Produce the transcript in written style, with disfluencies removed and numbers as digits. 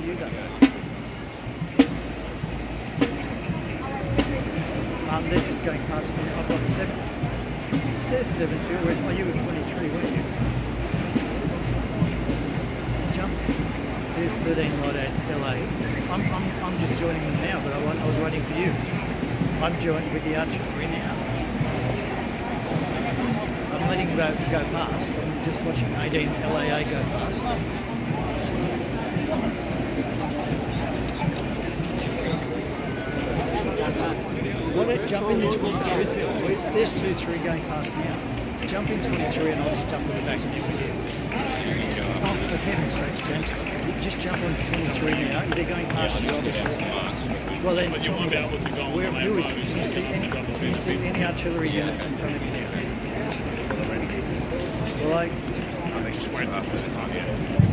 you go? They're just going past me. I've got 7. There's 7 field. Oh, you were 23, weren't you? Jump. There's 13 light at LA. I'm just joining them now, but I was waiting for you. I'm joining with the artillery now. I'm letting them go past. I'm just watching 18 LAA go past. Well, jump in the 23 field. There's 2-3 going past now. Jump in 23 and I'll just jump on the back of you with you. Oh, for heaven's sakes, James. You just jump on 23 now. They're going past you, obviously. Well, then tell me, can you see any artillery units in front of you now? Well, they just went up this time, yeah.